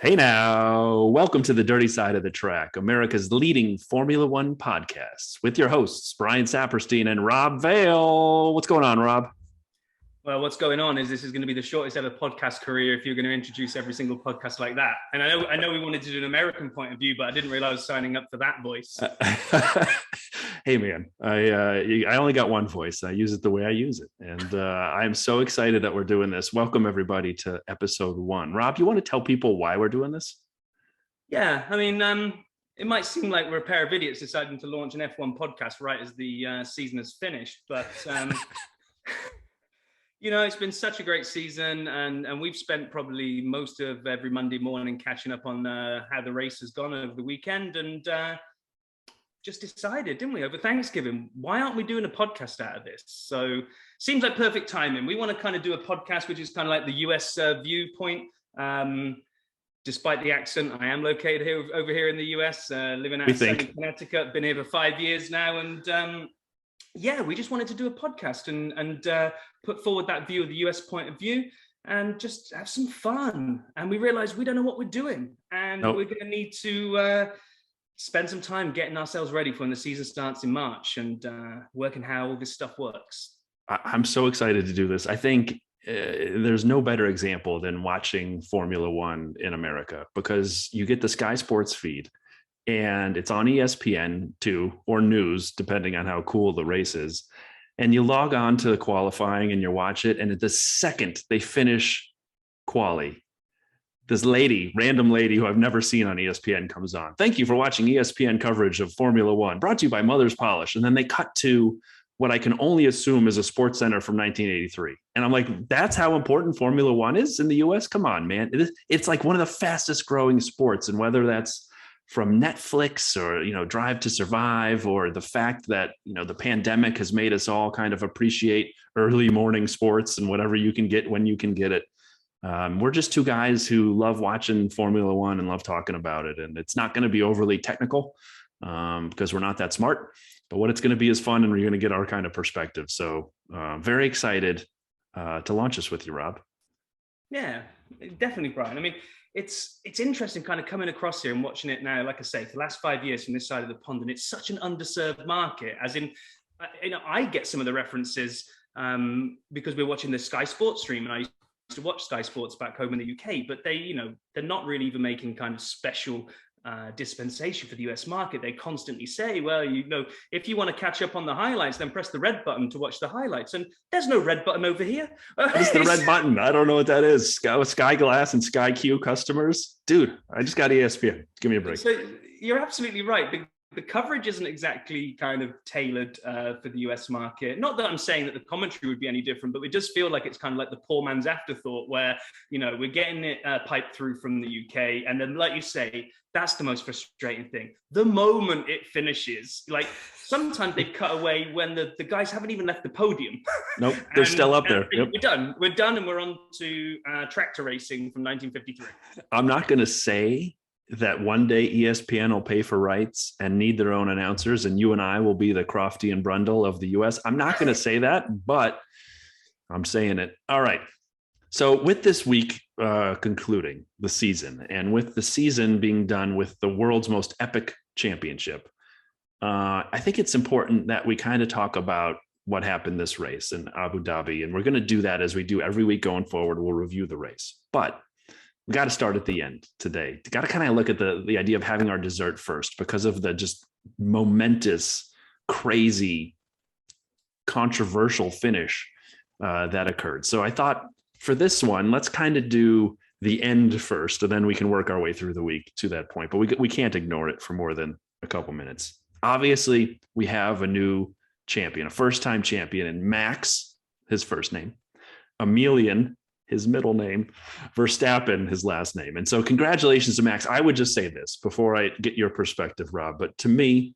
Hey now, welcome to the Dirty Side of the Track, America's leading Formula One podcast with your hosts, Brian Saperstein and Rob Vale. What's going on, Rob? Well, what's going on is this is going to be the shortest ever podcast career if you're going to introduce every single podcast like that. And I know we wanted to do an American point of view, but I didn't realize I was signing up for that voice. Hey, man, I only got one voice. I use it the way I use it. And I'm so excited that we're doing this. Welcome, everybody, to episode 1. Rob, you want to tell people why we're doing this? Yeah, I mean, it might seem like we're a pair of idiots deciding to launch an F1 podcast right as the season has finished, but... You know, it's been such a great season, and we've spent probably most of every Monday morning catching up on how the race has gone over the weekend, and just decided, didn't we, over Thanksgiving, why aren't we doing a podcast out of this? So seems like perfect timing. We want to kind of do a podcast, which is kind of like the US viewpoint. Despite the accent, I am located over here in the US, living out in Connecticut, been here for 5 years now, and yeah, we just wanted to do a podcast and put forward that view of the US point of view and just have some fun. And we realized we don't know what we're doing. And we're going to need to spend some time getting ourselves ready for when the season starts in March and working how all this stuff works. I'm so excited to do this. I think there's no better example than watching Formula One in America, because you get the Sky Sports feed. And it's on ESPN2 or news, depending on how cool the race is. And you log on to the qualifying and you watch it. And at the second they finish quali, this random lady who I've never seen on ESPN comes on. Thank you for watching ESPN coverage of Formula One, brought to you by Mother's Polish. And then they cut to what I can only assume is a Sports Center from 1983. And I'm like, that's how important Formula One is in the US? Come on, man. It's like one of the fastest growing sports. And whether that's from Netflix or, Drive to Survive, or the fact that, the pandemic has made us all kind of appreciate early morning sports and whatever you can get when you can get it. We're just two guys who love watching Formula One and love talking about it. And it's not going to be overly technical because we're not that smart, but what it's going to be is fun, and we're going to get our kind of perspective. So very excited to launch this with you, Rob. Yeah, definitely, Brian. I mean, it's interesting kind of coming across here and watching it now, like I say, for the last 5 years from this side of the pond, and it's such an underserved market, as in, I get some of the references because we're watching the Sky Sports stream, and I used to watch Sky Sports back home in the UK, but they're not really even making kind of special dispensation for the US market. They constantly say, well, if you want to catch up on the highlights, then press the red button to watch the highlights. And there's no red button over here. What's the red button? I don't know what that is. Sky Glass and Sky Q customers. Dude, I just got ESPN. Give me a break. So you're absolutely right. The coverage isn't exactly kind of tailored for the US market. Not that I'm saying that the commentary would be any different, but we just feel like it's kind of like the poor man's afterthought, where, we're getting it piped through from the UK. And then, like you say, that's the most frustrating thing. The moment it finishes, like sometimes they cut away when the guys haven't even left the podium. Nope, they're still up there. Yep. We're done, and we're on to tractor racing from 1953. I'm not going to say that one day ESPN will pay for rights and need their own announcers, and you and I will be the Crofty and Brundle of the US. I'm not going to say that, but I'm saying it. All right. So with this week concluding the season, and with the season being done with the world's most epic championship, I think it's important that we kind of talk about what happened this race in Abu Dhabi. And we're going to do that as we do every week going forward. We'll review the race, but we got to start at the end today. Got to kind of look at the idea of having our dessert first, because of the just momentous, crazy, controversial finish that occurred. So I thought for this one, let's kind of do the end first, and then we can work our way through the week to that point. But we can't ignore it for more than a couple minutes. Obviously, we have a new champion, a first-time champion, and Max, his first name, Emilian, his middle name, Verstappen, his last name. And so congratulations to Max. I would just say this before I get your perspective, Rob, but to me,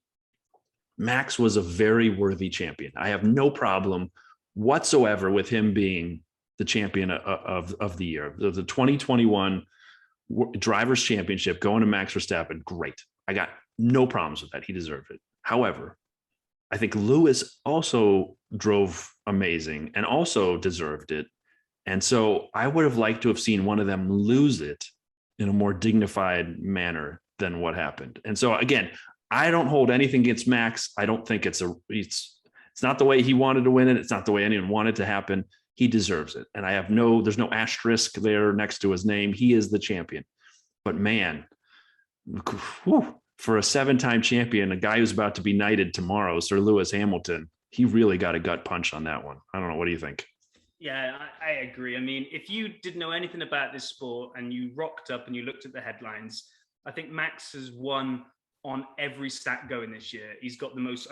Max was a very worthy champion. I have no problem whatsoever with him being the champion of the year. The 2021 Drivers' Championship going to Max Verstappen, great. I got no problems with that. He deserved it. However, I think Lewis also drove amazing and also deserved it. And so I would have liked to have seen one of them lose it in a more dignified manner than what happened. And so again, I don't hold anything against Max. I don't think it's not the way he wanted to win it. It's not the way anyone wanted to happen. He deserves it. And there's no asterisk there next to his name. He is the champion. But man, whew, for a 7-time champion, a guy who's about to be knighted tomorrow, Sir Lewis Hamilton, he really got a gut punch on that one. I don't know. What do you think? Yeah, I agree. I mean, if you didn't know anything about this sport and you rocked up and you looked at the headlines, I think Max has won on every stat going this year. He's got the most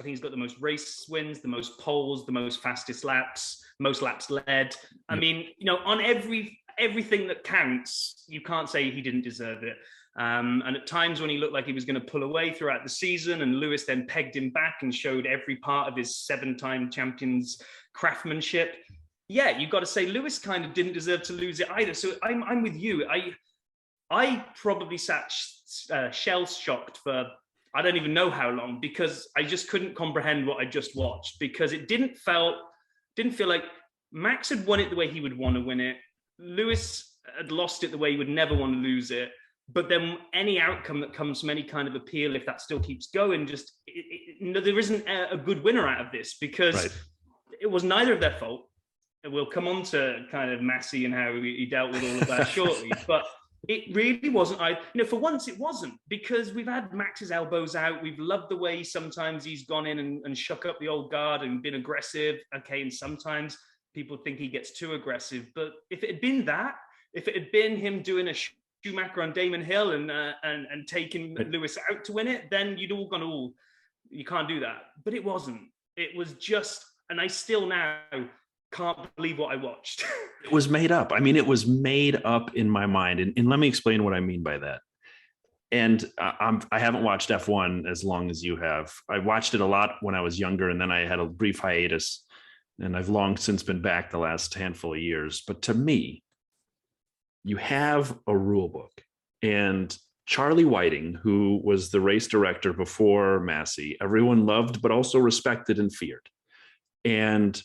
race wins, the most poles, the most fastest laps, most laps led. I mean, on everything that counts, you can't say he didn't deserve it. And at times when he looked like he was going to pull away throughout the season, and Lewis then pegged him back and showed every part of his 7-time champion's craftsmanship. Yeah, you've got to say Lewis kind of didn't deserve to lose it either. So I'm with you. I probably sat shell-shocked for I don't even know how long, because I just couldn't comprehend what I just watched, because it didn't feel like Max had won it the way he would want to win it. Lewis had lost it the way he would never want to lose it. But then any outcome that comes from any kind of appeal, if that still keeps going, there isn't a good winner out of this, because it was neither of their fault. We'll come on to kind of Massey and how he dealt with all of that shortly. But it really wasn't. For once, it wasn't, because we've had Max's elbows out. We've loved the way sometimes he's gone in and shook up the old guard and been aggressive. Okay, and sometimes people think he gets too aggressive. But if it had been him doing a Schumacher on Damon Hill and taking Lewis out to win it, then you'd all gone, oh, you can't do that. But it wasn't. It was just, and I still now can't believe what I watched. It was made up. I mean, it was made up in my mind. And let me explain what I mean by that. And I haven't watched F1 as long as you have. I watched it a lot when I was younger, and then I had a brief hiatus, and I've long since been back the last handful of years. But to me, you have a rule book, and Charlie Whiting, who was the race director before Massey, everyone loved, but also respected and feared. And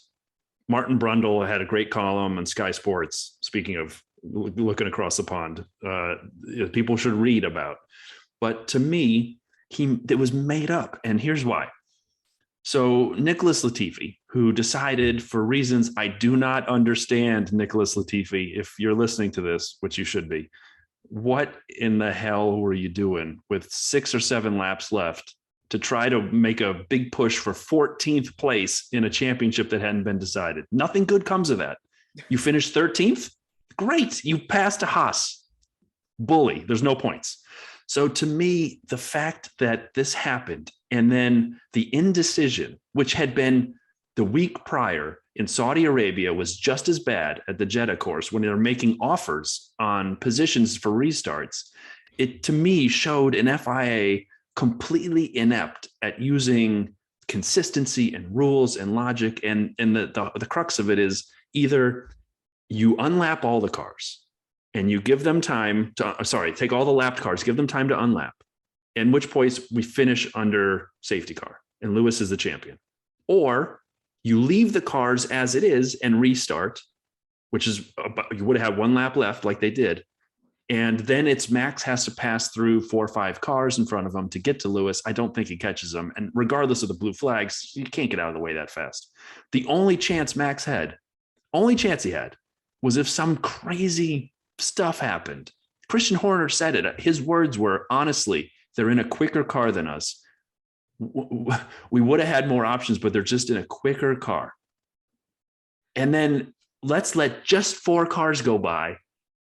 Martin Brundle had a great column on Sky Sports, speaking of looking across the pond, people should read about. But to me, it was made up. And here's why. So Nicholas Latifi, who decided, for reasons I do not understand, Nicholas Latifi, if you're listening to this, which you should be, what in the hell were you doing with 6 or 7 laps left to try to make a big push for 14th place in a championship that hadn't been decided? Nothing good comes of that. You finished 13th? Great. You passed a Haas. Bully. There's no points. So to me, the fact that this happened, and then the indecision, which had been the week prior in Saudi Arabia, was just as bad at the Jeddah course when they're making offers on positions for restarts. It, to me, showed an FIA completely inept at using consistency and rules and logic. And the crux of it is, either you unlap all the cars and you give them time to, take all the lapped cars, give them time to unlap, in which point we finish under safety car and Lewis is the champion. Or you leave the cars as it is and restart, which is you would have 1 lap left like they did. And then it's Max has to pass through 4 or 5 cars in front of him to get to Lewis. I don't think he catches them. And regardless of the blue flags, you can't get out of the way that fast. The only chance Max had, was if some crazy stuff happened. Christian Horner said it. His words were, honestly, they're in a quicker car than us. We would have had more options, but they're just in a quicker car. And then let's let just 4 cars go by.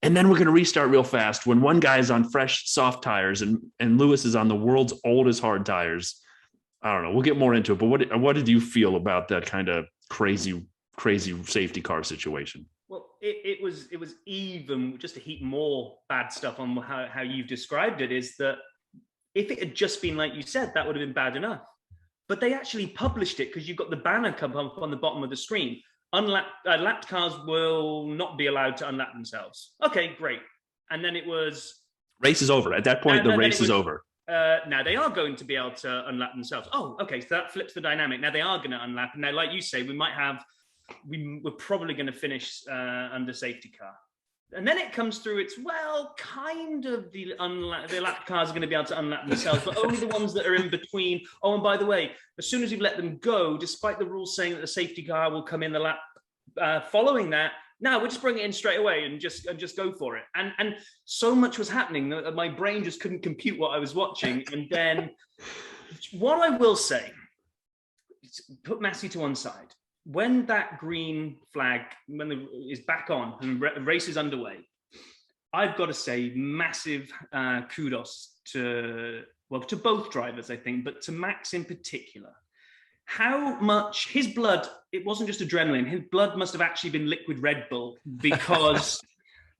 And then we're going to restart real fast when one guy is on fresh, soft tires and Lewis is on the world's oldest hard tires. I don't know. We'll get more into it. But what did you feel about that kind of crazy safety car situation? Well, it was even just to heap more bad stuff on how you've described it, is that if it had just been like you said, that would have been bad enough. But they actually published it, because you've got the banner come up on the bottom of the screen. Lapped cars will not be allowed to unlap themselves. Okay, great. And then it was... Race is over. At that point, the race is over. Now they are going to be able to unlap themselves. Oh, okay, so that flips the dynamic. Now they are going to unlap. And now, like you say, we're probably going to finish under safety car. And then it comes through, it's, well, kind of the lap cars are going to be able to unlap themselves, but only the ones that are in between. Oh, and by the way, as soon as you've let them go, despite the rules saying that the safety car will come in the lap following that, now we'll just bring it in straight away and just go for it. And so much was happening that my brain just couldn't compute what I was watching. And then what I will say, put Massey to one side. When that green flag is back on and race is underway, I've got to say massive kudos to both drivers, I think, but to Max in particular. How much his blood, it wasn't just adrenaline, his blood must have actually been liquid Red Bull, because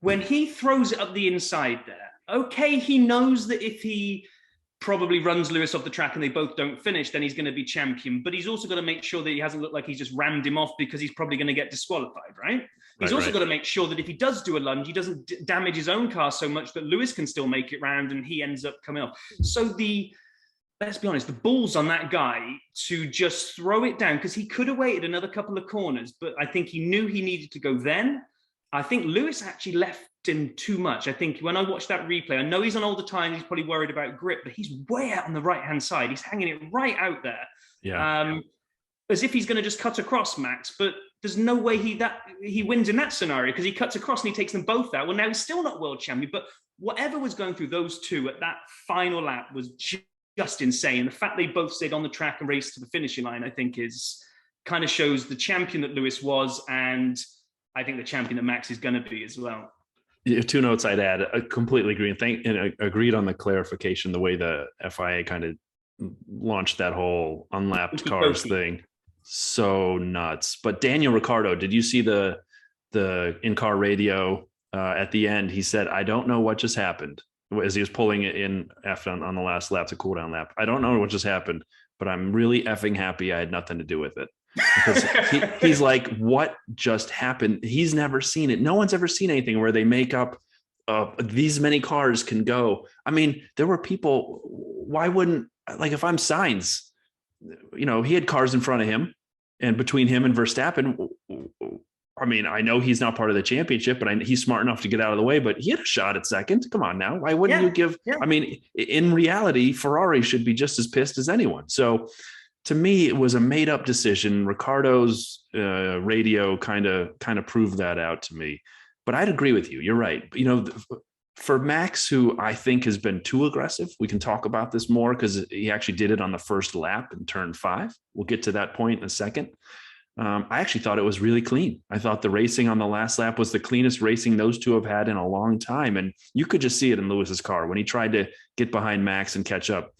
when he throws it up the inside there, okay, he knows that if he probably runs Lewis off the track and they both don't finish, then he's going to be champion. But he's also got to make sure that he hasn't looked like he's just rammed him off, because he's probably going to get disqualified, right? He's also got to make sure that if he does do a lunge, he doesn't damage his own car so much that Lewis can still make it round and he ends up coming off. So let's be honest, the balls on that guy to just throw it down, because he could have waited another couple of corners, but I think he knew he needed to go then. I think Lewis actually left him too much. I think when I watched that replay, I know he's on all the time, he's probably worried about grip, but he's way out on the right-hand side. He's hanging it right out there. As if he's going to just cut across Max, but there's no way he wins in that scenario, because he cuts across and he takes them both out. Well, now he's still not world champion, but whatever was going through those two at that final lap was just insane. The fact they both stayed on the track and raced to the finishing line, I think, is kind of shows the champion that Lewis was, and I think the champion that Max is going to be as well. Yeah, two notes I'd add. I completely agree, and agreed on the clarification, the way the FIA kind of launched that whole unlapped cars thing. So nuts. But Daniel Ricciardo, did you see the in-car radio at the end? He said, "I don't know what just happened," as he was pulling it in on the last lap, the cool down lap. "I don't know what just happened, but I'm really effing happy I had nothing to do with it." Because he's like, what just happened? He's never seen it. No one's ever seen anything where they make up these many cars can go. I mean, there were people, why wouldn't, like, if I'm Sainz, he had cars in front of him and between him and Verstappen. I mean, I know he's not part of the championship, but he's smart enough to get out of the way, but he had a shot at second. Come on now. Why wouldn't you give, I mean, in reality, Ferrari should be just as pissed as anyone. So to me, it was a made up decision. Ricardo's radio kind of proved that out to me, but I'd agree with you. You're right. For Max, who I think has been too aggressive, we can talk about this more because he actually did it on the first lap in turn 5. We'll get to that point in a second. I actually thought it was really clean. I thought the racing on the last lap was the cleanest racing those two have had in a long time. And you could just see it in Lewis's car when he tried to get behind Max and catch up,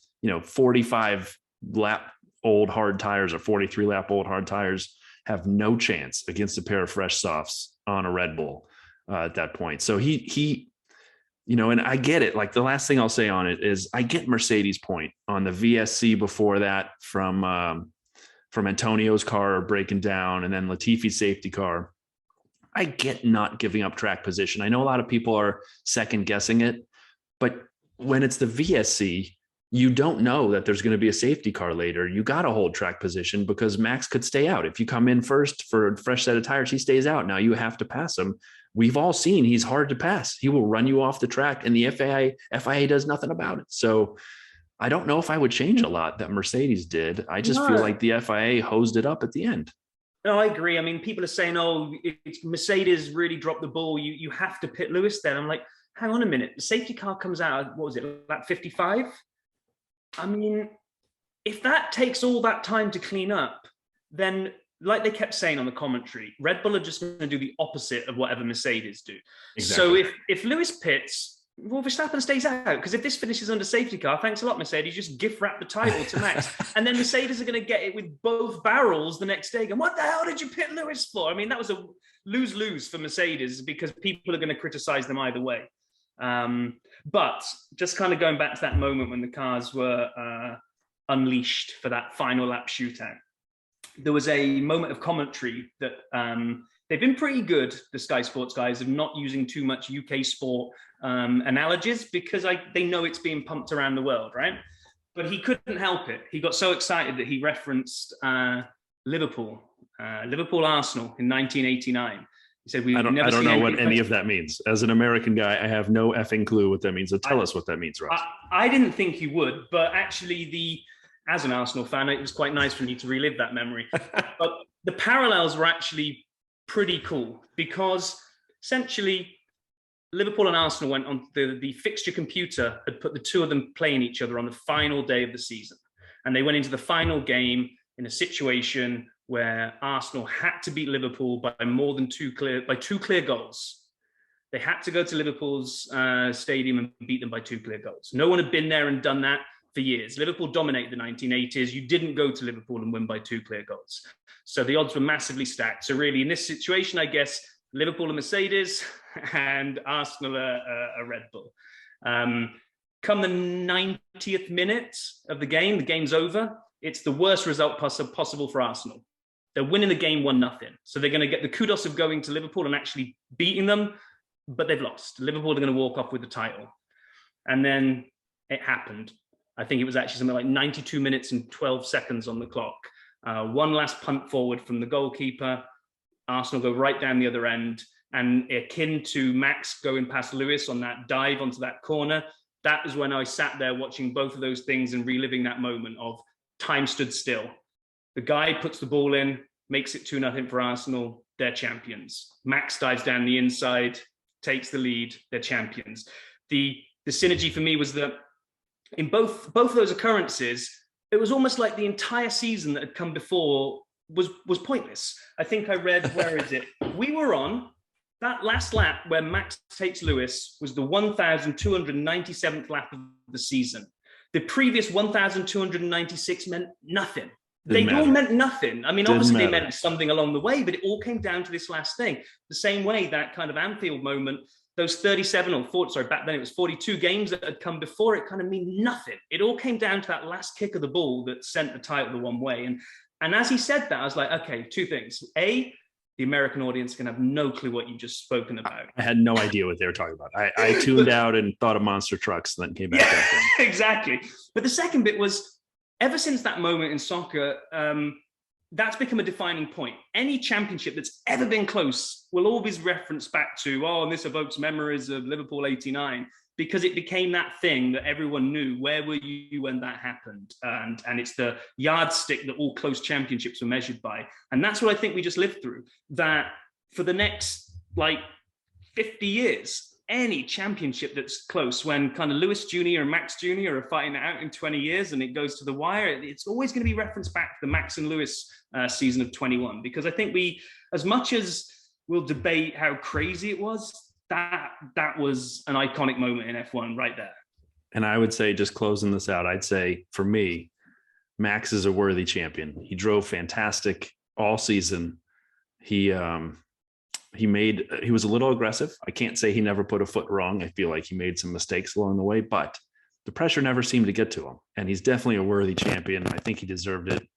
45 lap old hard tires or 43 lap old hard tires have no chance against a pair of fresh softs on a Red Bull at that point. So he and I get it. Like, the last thing I'll say on it is I get Mercedes' point on the VSC before that from Antonio's car breaking down and then Latifi's safety car. I get not giving up track position. I know a lot of people are second guessing it, but when it's the VSC, you don't know that there's going to be a safety car later. You got to hold track position because Max could stay out. If you come in first for a fresh set of tires, he stays out. Now you have to pass him. We've all seen he's hard to pass. He will run you off the track, and the FIA does nothing about it. So I don't know if I would change a lot that Mercedes did. I just feel like the FIA hosed it up at the end. No, I agree. I mean, people are saying, it's Mercedes really dropped the ball. You have to pit Lewis then. I'm like, hang on a minute. The safety car comes out, what was it, lap 55? I mean, if that takes all that time to clean up, then, like they kept saying on the commentary, Red Bull are just going to do the opposite of whatever Mercedes do. Exactly. So if Lewis pits, well, Verstappen stays out, because if this finishes under safety car, thanks a lot, Mercedes, just gift wrap the title to Max. And then Mercedes are going to get it with both barrels the next day. And what the hell did you pit Lewis for? I mean, that was a lose-lose for Mercedes, because people are going to criticize them either way. But just kind of going back to that moment when the cars were unleashed for that final lap shootout, there was a moment of commentary that they've been pretty good, the Sky Sports guys, of not using too much UK sport analogies, because they know it's being pumped around the world, right? But he couldn't help it. He got so excited that he referenced Liverpool Arsenal in 1989. He said, we've I don't never seen know what anything any of that means. As an American guy, I have no effing clue what that means. So tell us what that means, Ross. I didn't think you would, but actually, as an Arsenal fan, it was quite nice for me to relive that memory. But the parallels were actually pretty cool because essentially Liverpool and Arsenal went on the fixture computer had put the two of them playing each other on the final day of the season. And they went into the final game in a situation where Arsenal had to beat Liverpool by two clear goals. They had to go to Liverpool's stadium and beat them by 2 clear goals. No one had been there and done that for years. Liverpool dominated the 1980s. You didn't go to Liverpool and win by 2 clear goals. So the odds were massively stacked. So really, in this situation, I guess Liverpool are Mercedes and Arsenal are Red Bull. Come the 90th minute of the game's over. It's the worst result possible for Arsenal. They're winning the game 1-0. So they're going to get the kudos of going to Liverpool and actually beating them, but they've lost. Liverpool are going to walk off with the title. And then it happened. I think it was actually something like 92 minutes and 12 seconds on the clock. One last punt forward from the goalkeeper. Arsenal go right down the other end. And akin to Max going past Lewis on that dive onto that corner, that is when I sat there watching both of those things and reliving that moment of time stood still. The guy puts the ball in, makes it 2-0 for Arsenal. They're champions. Max dives down the inside, takes the lead. They're champions. The synergy for me was that in both of those occurrences, it was almost like the entire season that had come before was pointless. I think I read, where is it? We were on that last lap where Max takes Lewis was the 1,297th lap of the season. The previous 1,296 meant nothing. They all meant nothing. I mean, obviously they meant something along the way, but it all came down to this last thing. The same way that kind of Anfield moment, those 37 or 40, sorry, back then it was 42 games that had come before it kind of mean nothing. It all came down to that last kick of the ball that sent the title the one way. And as he said that, I was like, okay, 2 things. A, the American audience can have no clue what you've just spoken about. I had no idea what they were talking about. I tuned out and thought of monster trucks and then came back. Yeah, exactly. But the second bit was, ever since that moment in soccer, that's become a defining point. Any championship that's ever been close will always reference back to, and this evokes memories of Liverpool 89, because it became that thing that everyone knew. Where were you when that happened? And it's the yardstick that all close championships were measured by. And that's what I think we just lived through, that for the next 50 years, any championship that's close, when kind of Lewis Jr. and Max Jr. are fighting it out in 20 years and it goes to the wire, it's always going to be referenced back to the Max and Lewis season of 21. Because I think we, as much as we'll debate how crazy it was, that was an iconic moment in F1 right there. And I would say, just closing this out, I'd say for me, Max is a worthy champion. He drove fantastic all season. He was a little aggressive. I can't say he never put a foot wrong. I feel like he made some mistakes along the way, but the pressure never seemed to get to him. And he's definitely a worthy champion. I think he deserved it.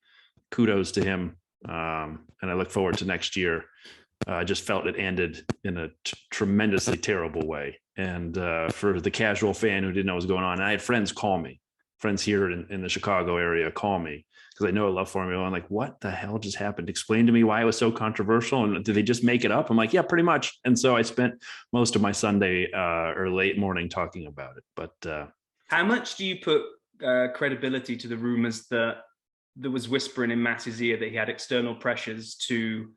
Kudos to him. And I look forward to next year. I just felt it ended in a tremendously terrible way. And for the casual fan who didn't know what was going on, I had friends here in the Chicago area call me, because I know I love Formula One. I'm like, what the hell just happened? Explain to me why it was so controversial. And did they just make it up? I'm like, yeah, pretty much. And so I spent most of my Sunday or late morning talking about it. But how much do you put credibility to the rumors that was whispering in Matt's ear that he had external pressures to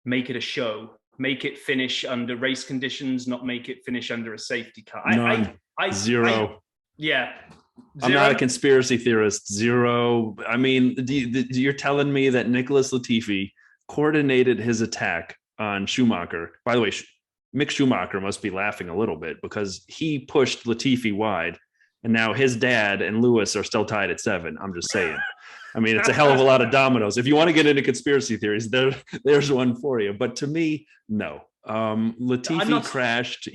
make it a show, make it finish under race conditions, not make it finish under a safety car? Zero. Yeah. I'm not a conspiracy theorist. Zero. I mean, you're telling me that Nicholas Latifi coordinated his attack on Schumacher. By the way, Mick Schumacher must be laughing a little bit because he pushed Latifi wide, and now his dad and Lewis are still tied at 7. I'm just saying. I mean, it's a hell of a lot of dominoes. If you want to get into conspiracy theories, there's one for you. But to me, no. Latifi crashed.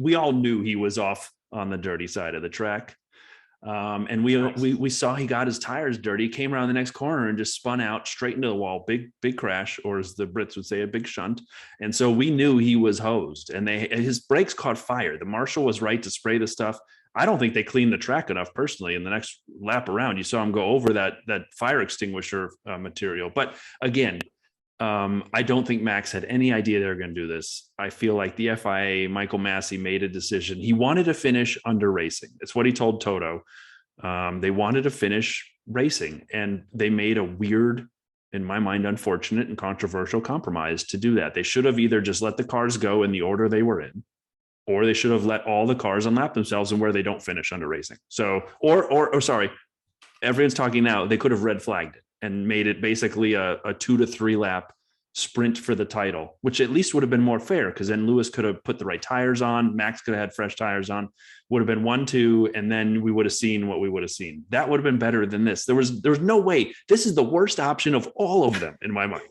We all knew he was off on the dirty side of the track. And we saw he got his tires dirty, came around the next corner and just spun out straight into the wall. Big crash, or as the Brits would say, a big shunt. And so we knew he was hosed, and his brakes caught fire. The marshal was right to spray the stuff. I don't think they cleaned the track enough personally. In the next lap around, you saw him go over that fire extinguisher material. But again, I don't think Max had any idea they were going to do this. I feel like the FIA, Michael Massey, made a decision. He wanted to finish under racing. It's what he told Toto. They wanted to finish racing, and they made a weird, in my mind, unfortunate and controversial compromise to do that. They should have either just let the cars go in the order they were in, or they should have let all the cars unlap themselves and where they don't finish under racing. So, or sorry, everyone's talking now. They could have red flagged it and made it basically a 2 to 3 lap sprint for the title, which at least would have been more fair, because then Lewis could have put the right tires on, Max could have had fresh tires on, would have been 1-2, and then we would have seen what we would have seen. That would have been better than this. There was no way. This is the worst option of all of them in my mind.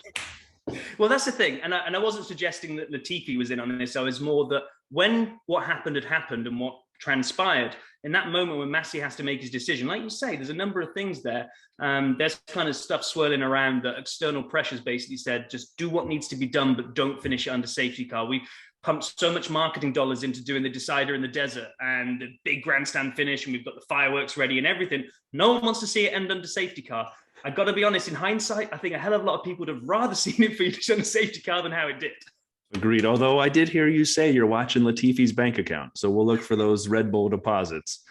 Well, that's the thing. And I wasn't suggesting that Latifi was in on this. I was more that when what happened had happened and what transpired, in that moment when Massey has to make his decision, like you say, there's a number of things there. There's kind of stuff swirling around that external pressures basically said, just do what needs to be done, but don't finish it under safety car. We pumped so much marketing dollars into doing the decider in the desert and the big grandstand finish, and we've got the fireworks ready and everything. No one wants to see it end under safety car. I've got to be honest, in hindsight, I think a hell of a lot of people would have rather seen it finish on a safety car than how it did. Agreed. Although I did hear you say you're watching Latifi's bank account. So we'll look for those Red Bull deposits.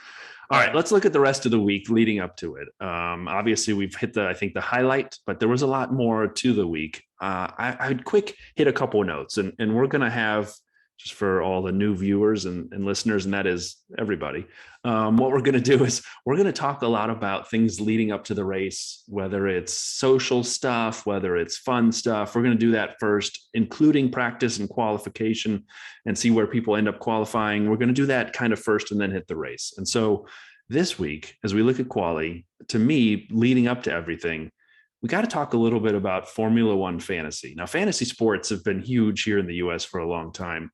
All right, let's look at the rest of the week leading up to it. Obviously, we've hit the highlight, but there was a lot more to the week. I'd quick hit a couple of notes, and we're going to have, just for all the new viewers and listeners, and that is everybody, what we're going to do is we're going to talk a lot about things leading up to the race, whether it's social stuff, whether it's fun stuff. We're going to do that first, including practice and qualification, and see where people end up qualifying. We're going to do that kind of first and then hit the race. And so this week, as we look at quali, to me, leading up to everything, we got to talk a little bit about Formula One fantasy. Now, fantasy sports have been huge here in the US for a long time.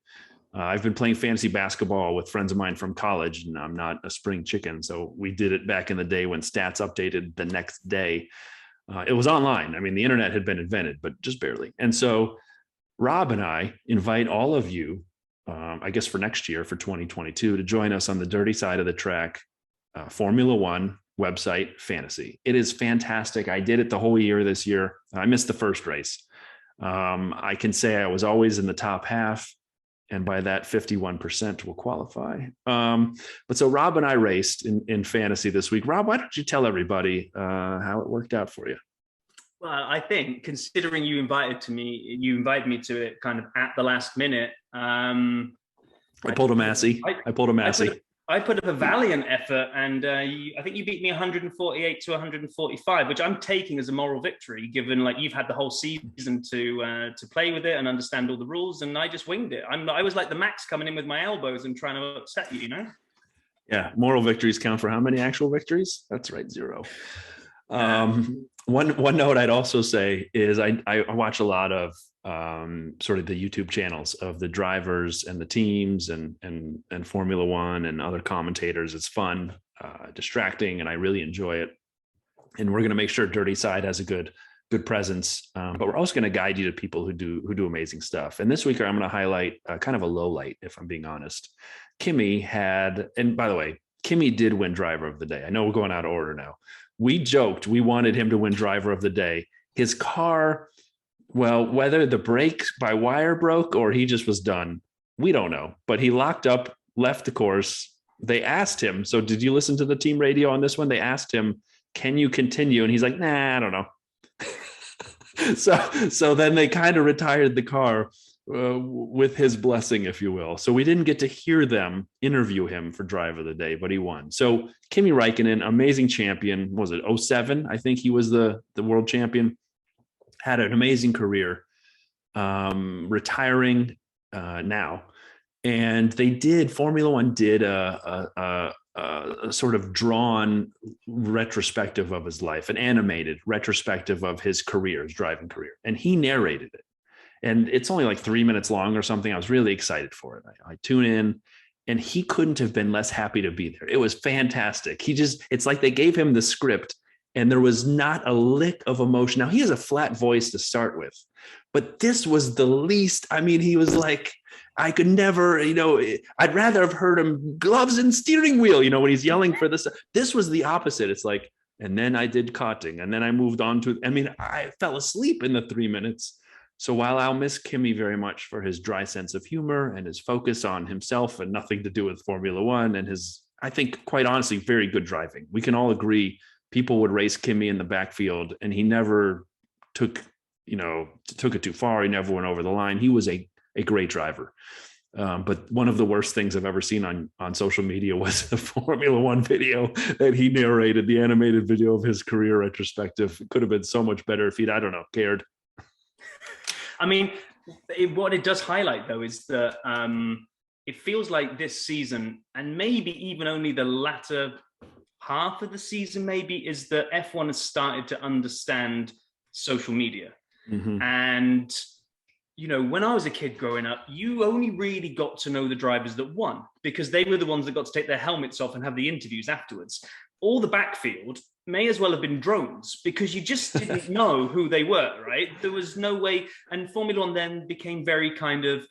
I've been playing fantasy basketball with friends of mine from college, and I'm not a spring chicken. So we did it back in the day when stats updated the next day. It was online. I mean, the internet had been invented, but just barely. And so Rob and I invite all of you, I guess for next year, for 2022, to join us on the dirty side of the track, Formula One website fantasy. It is fantastic. I did it the whole year this year. I missed the first race. I can say I was always in the top half, and by that 51% will qualify. But so Rob and I raced in fantasy this week. Rob, why don't you tell everybody how it worked out for you? Well, I think considering you invited me to it kind of at the last minute. I pulled a Massey. I put up a valiant effort, and I think you beat me 148 to 145, which I'm taking as a moral victory, given like you've had the whole season to play with it and understand all the rules, and I just winged it. I was like the Max coming in with my elbows and trying to upset you, you know? Yeah, moral victories count for how many actual victories? That's right, 0. One note I'd also say is I watch a lot of sort of the YouTube channels of the drivers and the teams and Formula One and other commentators. It's fun, distracting, and I really enjoy it. And we're going to make sure Dirty Side has a good presence, but we're also going to guide you to people who do amazing stuff. And this week I'm going to highlight kind of a low light, if I'm being honest. Kimi had, and by the way, Kimi did win Driver of the Day. I know we're going out of order now. We joked we wanted him to win Driver of the Day. His car, well, whether the brake by wire broke or he just was done, we don't know. But he locked up, left the course. They asked him, so did you listen to the team radio on this one? They asked him, can you continue? And he's like, nah, I don't know. So then they kind of retired the car with his blessing, if you will. So we didn't get to hear them interview him for Drive of the Day, but he won. So Kimi Raikkonen, amazing champion. Was it 07? I think he was the world champion. Had an amazing career, retiring now. And Formula One did a sort of drawn retrospective of his life, an animated retrospective of his career, his driving career. And he narrated it. And it's only like 3 minutes long or something. I was really excited for it. I tune in, and he couldn't have been less happy to be there. It was fantastic. It's like they gave him the script and there was not a lick of emotion. Now, he has a flat voice to start with, but this was the least. I mean, he was like, I could never, I'd rather have heard him gloves and steering wheel, when he's yelling for this. This was the opposite. It's like, and then I did karting, and then I moved on to, I fell asleep in the 3 minutes. So while I'll miss Kimi very much for his dry sense of humor and his focus on himself and nothing to do with Formula One and his, I think, quite honestly, very good driving. We can all agree people would race Kimi in the backfield and he never took it too far. He never went over the line. He was a great driver. But one of the worst things I've ever seen on social media was the Formula One video that he narrated, the animated video of his career retrospective. It could have been so much better if he'd, I don't know, cared. I mean, what it does highlight, though, is that it feels like this season, and maybe even only the latter half of the season, maybe, is that F1 has started to understand social media. Mm-hmm. And, when I was a kid growing up, you only really got to know the drivers that won because they were the ones that got to take their helmets off and have the interviews afterwards. All the backfield may as well have been drones because you just didn't know who they were, right? There was no way. And Formula One then became very kind of,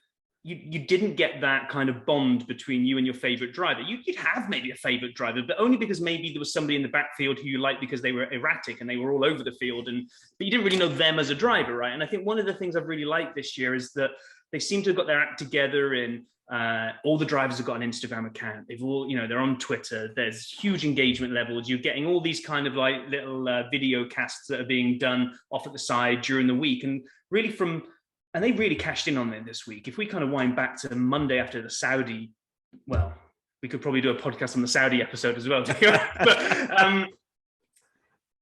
you didn't get that kind of bond between you and your favorite driver. You'd have maybe a favorite driver, but only because maybe there was somebody in the backfield who you liked because they were erratic and they were all over the field. But you didn't really know them as a driver, right? And I think one of the things I've really liked this year is that they seem to have got their act together in all the drivers have got an Instagram account. They've all, they're on Twitter. There's huge engagement levels. You're getting all these kind of like little video casts that are being done off at the side during the week. And really and they really cashed in on it this week. If we kind of wind back to Monday after the Saudi, well, we could probably do a podcast on the Saudi episode as well. But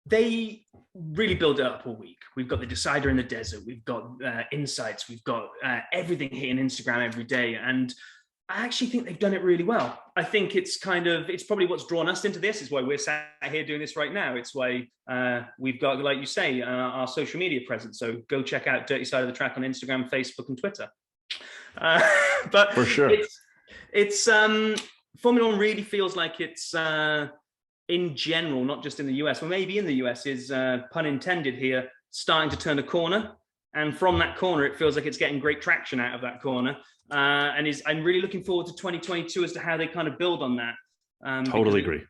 they really build it up all week. We've got the decider in the desert. We've got insights. We've got everything hitting Instagram every day. And I actually think they've done it really well. I think it's probably what's drawn us into this. It's why we're sat here doing this right now. It's why we've got, like you say, our social media presence. So go check out Dirty Side of the Track on Instagram, Facebook, and Twitter. But for sure, it's Formula One really feels like it's in general, not just in the US, or maybe in the US is pun intended here, starting to turn a corner. And from that corner, it feels like it's getting great traction out of that corner. I'm really looking forward to 2022 as to how they kind of build on that. Totally agree.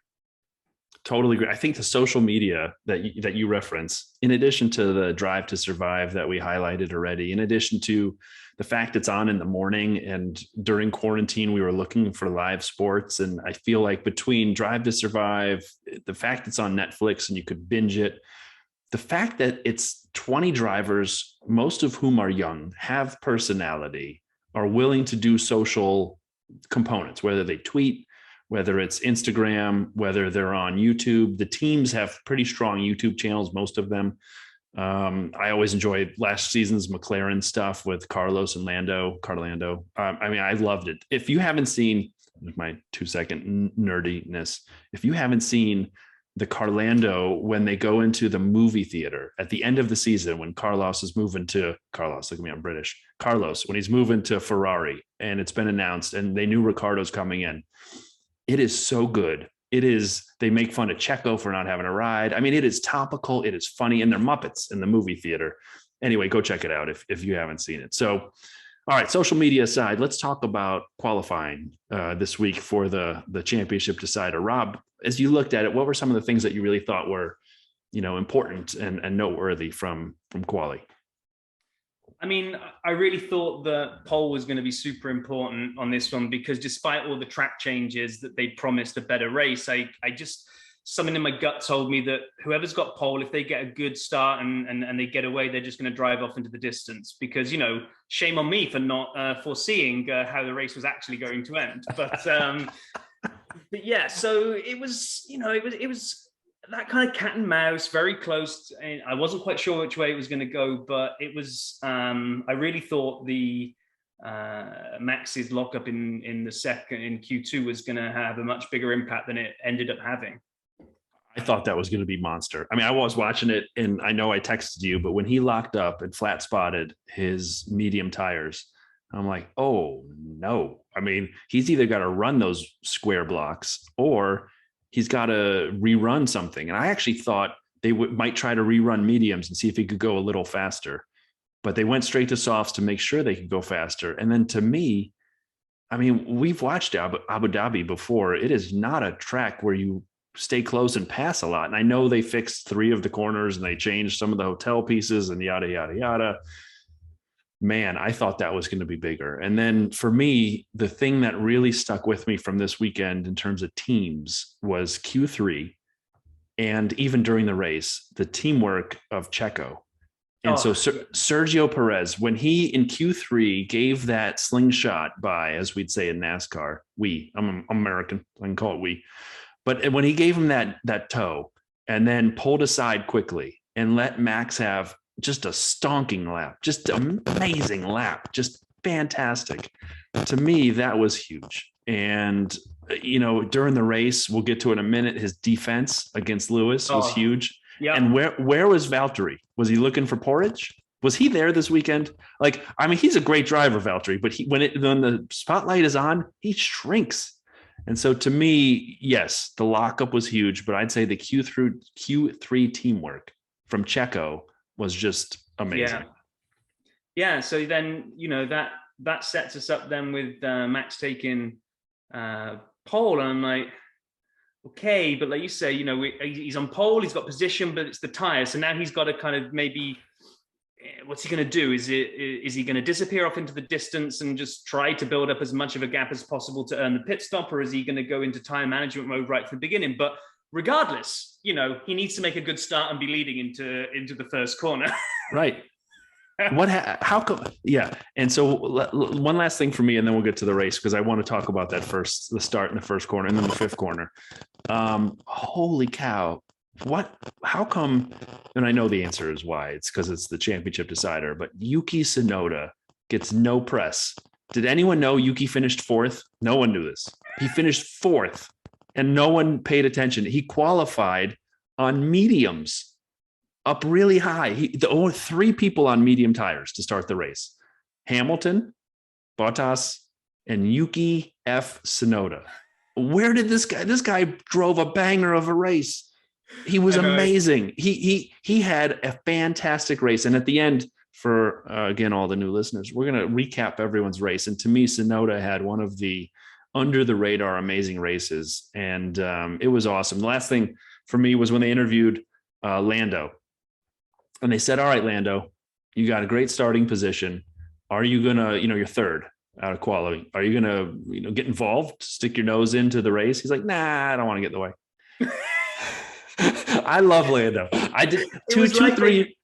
I think the social media that you reference, in addition to the Drive to Survive that we highlighted already, in addition to the fact it's on in the morning and during quarantine, we were looking for live sports. And I feel like between Drive to Survive, the fact it's on Netflix and you could binge it, the fact that it's 20 drivers, most of whom are young, have personality, are willing to do social components, whether they tweet, whether it's Instagram, whether they're on YouTube. The teams have pretty strong YouTube channels, most of them. I always enjoyed last season's McLaren stuff with Carlos and Carlando. I loved it. If you haven't seen, my 2-second nerdiness, if you haven't seen the Carlando when they go into the movie theater at the end of the season, when Carlos, look at me, I'm British. Carlos, when he's moving to Ferrari and it's been announced and they knew Ricardo's coming in, it is so good. They make fun of Checo for not having a ride. I mean, it is topical. It is funny, and they're Muppets in the movie theater. Anyway, go check it out if you haven't seen it. So, all right, social media aside, let's talk about qualifying this week for the championship decider. Rob, as you looked at it, what were some of the things that you really thought were, important and noteworthy from quali? I mean, I really thought the pole was going to be super important on this one because despite all the track changes that they promised a better race, I just, something in my gut told me that whoever's got pole, if they get a good start and they get away, they're just going to drive off into the distance because, shame on me for not foreseeing how the race was actually going to end. But yeah, so it was, it was that kind of cat and mouse, very close. I wasn't quite sure which way it was going to go, but it was, I really thought the Max's lockup in Q2 was going to have a much bigger impact than it ended up having. I thought that was going to be monster. I mean, I was watching it and I know I texted you, but when he locked up and flat spotted his medium tires, I'm like, oh no. I mean, he's either got to run those square blocks or he's got to rerun something. And I actually thought they might try to rerun mediums and see if he could go a little faster, but they went straight to softs to make sure they could go faster. And then to me, I mean, we've watched Abu Dhabi before. It is not a track where you stay close and pass a lot. And I know they fixed 3 of the corners and they changed some of the hotel pieces and yada, yada, yada. man, I thought that was going to be bigger. And then for me, the thing that really stuck with me from this weekend in terms of teams was Q3. And even during the race, the teamwork of Checo. And so Sergio Perez, when he in Q3 gave that slingshot by, as we'd say in NASCAR, I'm American, I can call it we. But when he gave him that toe and then pulled aside quickly and let Max have just a stonking lap, just amazing lap, just fantastic. To me, that was huge. And, during the race, we'll get to it in a minute, his defense against Lewis was huge. Yeah. And where was Valtteri? Was he looking for porridge? Was he there this weekend? He's a great driver, Valtteri, but when the spotlight is on, he shrinks. And so to me, yes, the lockup was huge, but I'd say the Q3 teamwork from Checo was just amazing. Yeah. So then, that sets us up then with Max taking pole. And I'm like, okay, but like you say, he's on pole, he's got position, but it's the tire. So now he's got to kind of maybe, what's he going to do? Is he going to disappear off into the distance and just try to build up as much of a gap as possible to earn the pit stop? Or is he going to go into tire management mode right from the beginning? But regardless, he needs to make a good start and be leading into the first corner. Right. How come? Yeah. And so one last thing for me, and then we'll get to the race, because I want to talk about the start in the first corner and then the fifth corner. Holy cow. How come? And I know the answer is why. It's because it's the championship decider, but Yuki Tsunoda gets no press. Did anyone know Yuki finished fourth? No one knew this. He finished fourth and no one paid attention. He qualified on mediums. Up really high. The only 3 people on medium tires to start the race: Hamilton, Bottas, and Yuki F. Tsunoda. Where did this guy drove a banger of a race. He was amazing. He had a fantastic race. And at the end, for again, all the new listeners, we're going to recap everyone's race. And to me, Tsunoda had one of the under the radar amazing races. And it was awesome. The last thing for me was when they interviewed Lando. And they said, all right, Lando, you got a great starting position. Are you going to, you're third out of quality. Are you going to, get involved, stick your nose into the race? He's like, nah, I don't want to get in the way. I love Lando. I did two, three.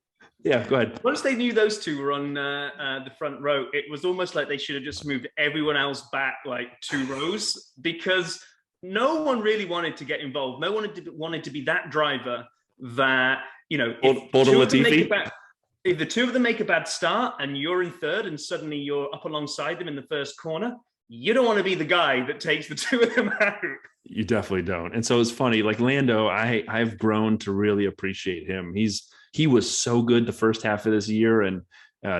Yeah, go ahead. Once they knew those two were on the front row, it was almost like they should have just moved everyone else back like 2 rows, because no one really wanted to get involved. No one wanted to be that driver that, if the 2 of them make a bad start and you're in third and suddenly you're up alongside them in the first corner, you don't want to be the guy that takes the 2 of them out. You definitely don't. And so it's funny, like Lando, I've grown to really appreciate him. He was so good the first half of this year, and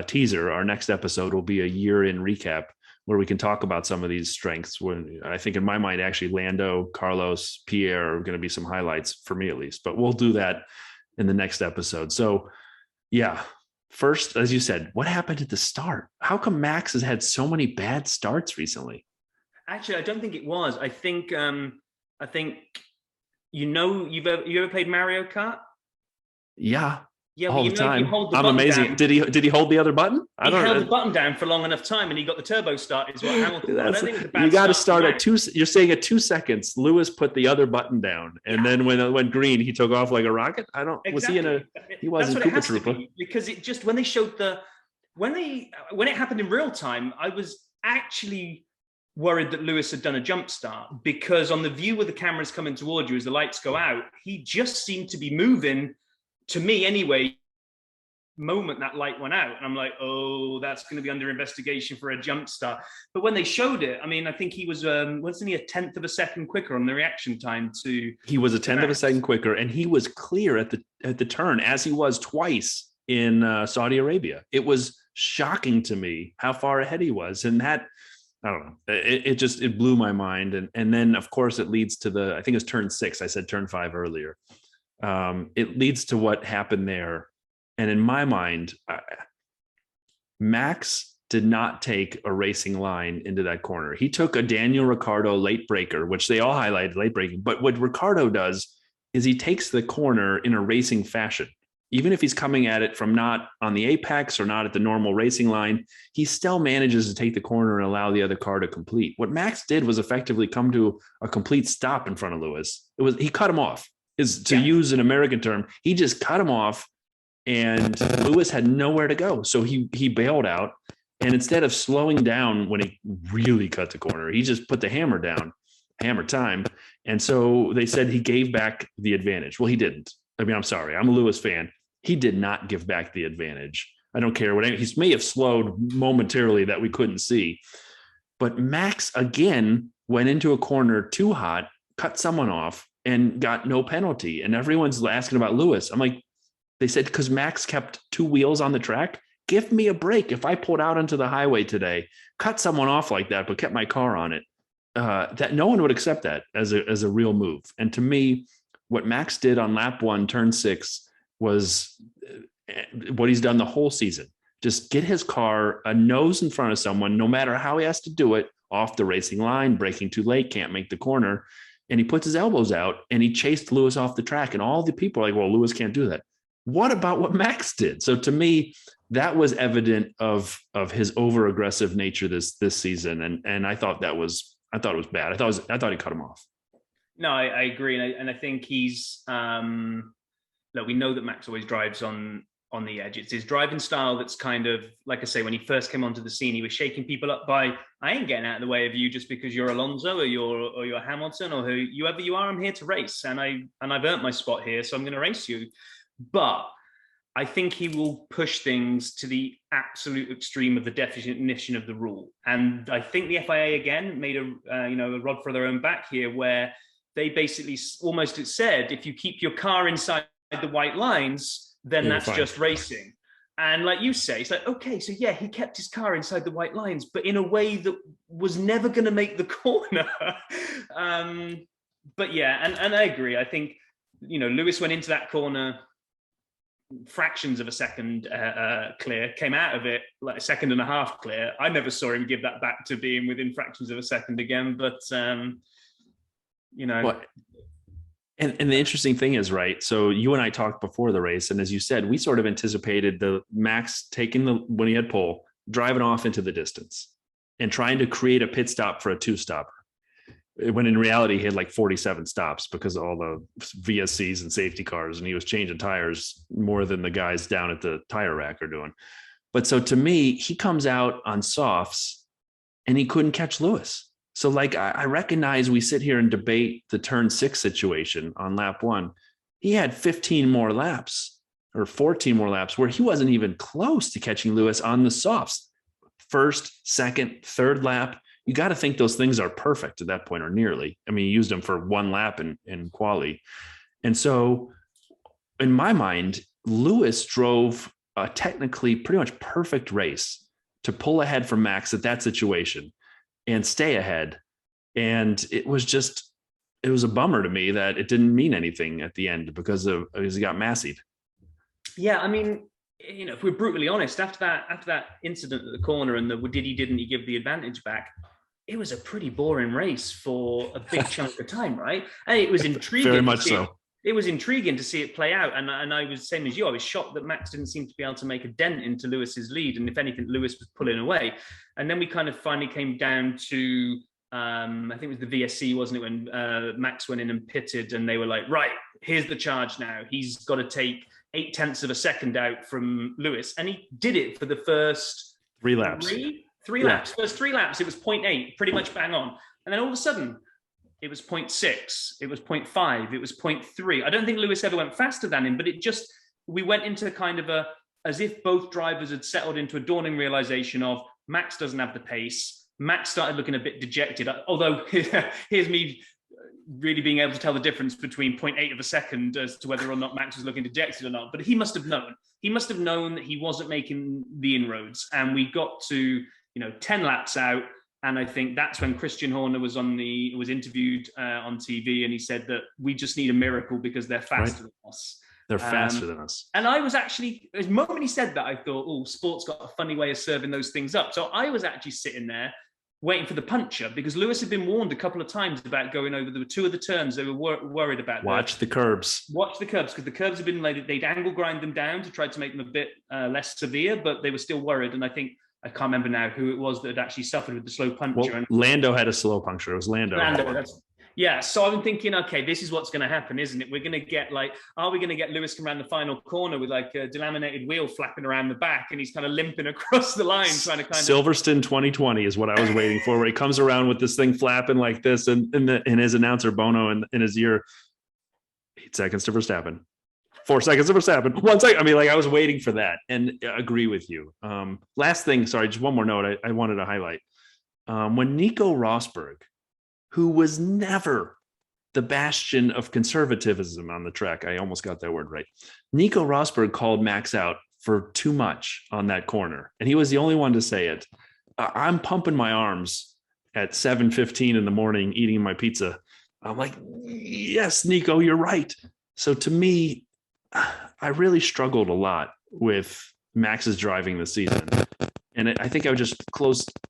teaser, our next episode will be a year in recap where we can talk about some of these strengths. When I think in my mind, actually Lando, Carlos, Pierre are going to be some highlights for me at least, but we'll do that in the next episode. So yeah, first, as you said, what happened at the start? How come Max has had so many bad starts recently? Actually, I don't think it was. I think you've ever played Mario Kart? Yeah. Yeah, all the time. I'm amazing. Did he hold the other button? He held the button down for long enough time, and he got the turbo start. Is what Hamilton. I don't think it's a bad. You got to start at 2. You're saying at 2 seconds. Lewis put the other button down, and then when it went green, he took off like a rocket. I don't. Exactly. Was he in a? He wasn't Koopa Troopa. Because it just when they showed when it happened in real time, I was actually worried that Lewis had done a jump start, because on the view where the camera's coming towards you as the lights go out, he just seemed to be moving. To me, anyway, moment that light went out, and I'm like, oh, that's going to be under investigation for a jump start. But when they showed it, I think he was wasn't he a 1/10 of a second quicker on the reaction time to? He was a 1/10 of a second quicker, and he was clear at the turn, as he was twice in Saudi Arabia. It was shocking to me how far ahead he was, and that, I don't know, it blew my mind. And then of course it leads to I think it was turn 6. I said turn 5 earlier. It leads to what happened there. And in my mind, Max did not take a racing line into that corner. He took a Daniel Ricciardo late breaker, which they all highlighted late breaking. But what Ricciardo does is he takes the corner in a racing fashion. even if he's coming at it from not on the apex or not at the normal racing line, he still manages to take the corner and allow the other car to complete. What Max did was effectively come to a complete stop in front of Lewis. He cut him off. Use an American term, he just cut him off, and Lewis had nowhere to go. So he bailed out. And instead of slowing down when he really cut the corner, he just put the hammer down, hammer time. And so they said he gave back the advantage. Well, he didn't. I mean, I'm sorry. I'm a Lewis fan. He did not give back the advantage. I don't care what he may have slowed momentarily that we couldn't see. But Max, again, went into a corner too hot, cut someone off, and got no penalty. And everyone's asking about Lewis. I'm like, they said, because Max kept two wheels on the track. Give me a break. If I pulled out onto the highway today, cut someone off like that, but kept my car on it, that no one would accept that as a real move. And to me, what Max did on lap 1, turn 6, was what he's done the whole season. Just get his car a nose in front of someone, no matter how he has to do it, off the racing line, braking too late, can't make the corner. And he puts his elbows out and he chased Lewis off the track. And all the people are like, well, Lewis can't do that. What about what Max did? So to me, that was evident of his over aggressive nature this season. And I thought it was bad. I thought he cut him off. No, I agree. And I think he's, look, we know that Max always drives on the edge. It's his driving style that's kind of, like I say, when he first came onto the scene, he was shaking people up by, I ain't getting out of the way of you just because you're Alonso or you're Hamilton or whoever you are. I'm here to race, and I've earned my spot here, so I'm going to race you. But I think he will push things to the absolute extreme of the definition of the rule. And I think the FIA again made a rod for their own back here, where they basically almost said, if you keep your car inside the white lines, then that's fine. Just racing. And like you say, it's like, okay, so yeah, he kept his car inside the white lines, but in a way that was never going to make the corner. But yeah, and I agree. I think, Lewis went into that corner fractions of a second clear, came out of it like a second and a half clear. I never saw him give that back to being within fractions of a second again, but What? And the interesting thing is, right, so you and I talked before the race, and as you said, we sort of anticipated the Max taking when he had pole, driving off into the distance and trying to create a pit stop for a two-stopper, when in reality he had like 47 stops because of all the VSCs and safety cars, and he was changing tires more than the guys down at the tire rack are doing. But so to me, he comes out on softs and he couldn't catch Lewis. So like, I recognize we sit here and debate the turn 6 situation on lap 1. He had 15 more laps or 14 more laps where he wasn't even close to catching Lewis on the softs. First, second, third lap. You got to think those things are perfect at that point, or nearly. I mean, he used them for one lap in quali. And so in my mind, Lewis drove a technically pretty much perfect race to pull ahead from Max at that situation and stay ahead. And it was a bummer to me that it didn't mean anything at the end because he got massied. Yeah, I mean, if we're brutally honest, after that incident at the corner and didn't he give the advantage back, it was a pretty boring race for a big chunk of time, right? And it was intriguing. Very much so. It was intriguing to see it play out. And I was the same as you. I was shocked that Max didn't seem to be able to make a dent into Lewis's lead. And if anything, Lewis was pulling away. And then we kind of finally came down to, I think it was the VSC, wasn't it, when Max went in and pitted and they were like, right, here's the charge now. He's got to take 0.8 of a second out from Lewis. And he did it for the first 3 laps. Three laps. First 3 laps, it was 0.8, pretty much bang on. And then all of a sudden, it was 0.6, it was 0.5, it was 0.3. I don't think Lewis ever went faster than him, but we went into kind of as if both drivers had settled into a dawning realization of Max doesn't have the pace. Max started looking a bit dejected, although here's me really being able to tell the difference between 0.8 of a second as to whether or not Max was looking dejected or not. But he must have known. He must have known that he wasn't making the inroads. And we got to 10 laps out, and I think that's when Christian Horner was interviewed on TV, and he said that we just need a miracle because they're faster than us. They're faster than us. And I was actually, the moment he said that, I thought, oh, sport's got a funny way of serving those things up. So I was actually sitting there waiting for the puncher, because Lewis had been warned a couple of times about going over the two of the turns they were worried about. Watch the curbs, because the curbs have been like, they'd angle grind them down to try to make them a bit less severe, but they were still worried. And I think, I can't remember now who it was that had actually suffered with the slow puncture. Well, Lando had a slow puncture. It was Lando. Yeah, so I'm thinking, okay, this is what's going to happen, isn't it? We're going to get are we going to get Lewis come around the final corner with like a delaminated wheel flapping around the back, and he's kind of limping across the line, trying to Silverstone 2020 is what I was waiting for, where he comes around with this thing flapping like this, and his announcer Bono in his ear, 8 seconds to Verstappen, 4 seconds to Verstappen, 1 second. I mean, like, I was waiting for that, and agree with you. Last thing, sorry, just one more note I wanted to highlight. When Nico Rosberg, who was never the bastion of conservatism on the track, I almost got that word right, Nico Rosberg called Max out for too much on that corner, and he was the only one to say it. I'm pumping my arms at 7:15 in the morning, eating my pizza. I'm like, yes, Nico, you're right. So to me, I really struggled a lot with Max's driving this season. And I think I would just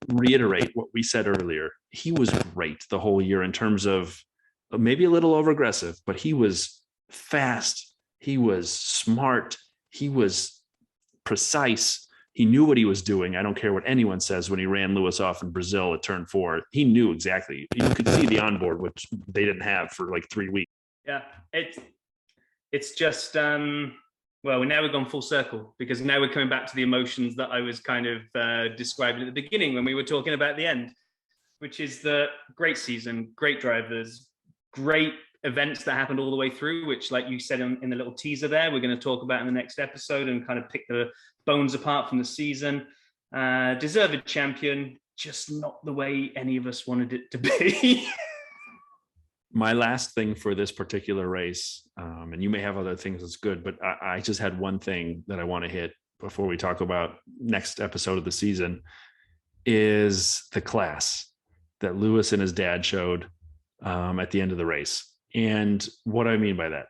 reiterate what we said earlier. He was great the whole year in terms of maybe a little over aggressive, but he was fast. He was smart. He was precise. He knew what he was doing. I don't care what anyone says. When he ran Lewis off in Brazil at turn 4, he knew exactly. You could see the onboard, which they didn't have for like 3 weeks. Yeah, it's just well, now we've gone full circle, because now we're coming back to the emotions that I was kind of describing at the beginning when we were talking about the end, which is the great season, great drivers, great events that happened all the way through, which, like you said in the little teaser there, we're going to talk about in the next episode and kind of pick the bones apart from the season. Deserved champion, just not the way any of us wanted it to be. My last thing for this particular race, and you may have other things that's good, but I just had one thing that I want to hit before we talk about next episode of the season, is the class that Lewis and his dad showed at the end of the race. And what I mean by that,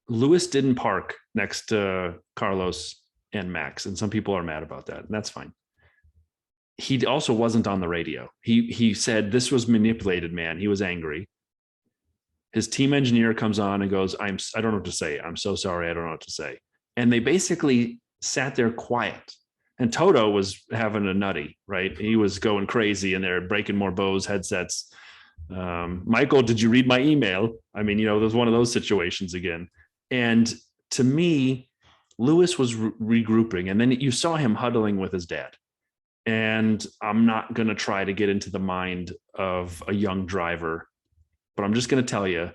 Lewis didn't park next to Carlos and Max, and some people are mad about that, and that's fine. He also wasn't on the radio. He said this was manipulated, man. He was angry. His team engineer comes on and goes, I don't know what to say. I'm so sorry. I don't know what to say. And they basically sat there quiet. And Toto was having a nutty, right? He was going crazy and they're breaking more Bose headsets. Michael, did you read my email? I mean, there's one of those situations again. And to me, Lewis was regrouping, and then you saw him huddling with his dad. And I'm not going to try to get into the mind of a young driver, but I'm just going to tell you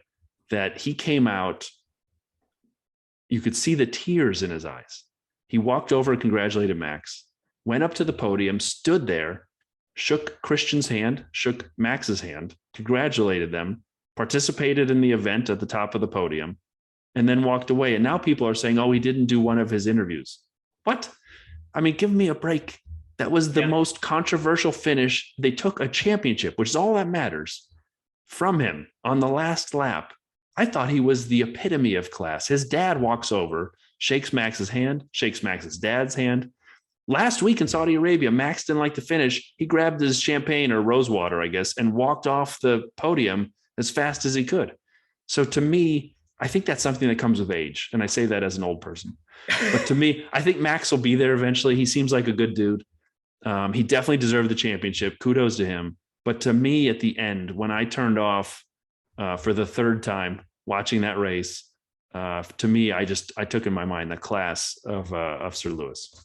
that he came out, you could see the tears in his eyes. He walked over and congratulated Max, went up to the podium, stood there, shook Christian's hand, shook Max's hand, congratulated them, participated in the event at the top of the podium, and then walked away. And now people are saying, oh, he didn't do one of his interviews. What? I mean, give me a break. That was the most controversial finish. They took a championship, which is all that matters, from him on the last lap. I thought he was the epitome of class. His dad walks over, shakes Max's hand, shakes Max's dad's hand. Last week in Saudi Arabia, Max didn't like the finish. He grabbed his champagne or rosewater, I guess, and walked off the podium as fast as he could. So to me, I think that's something that comes with age. And I say that as an old person. But to me, I think Max will be there eventually. He seems like a good dude. He definitely deserved the championship. Kudos to him. But to me, at the end, when I turned off for the third time watching that race, to me, I took in my mind the class of Sir Lewis.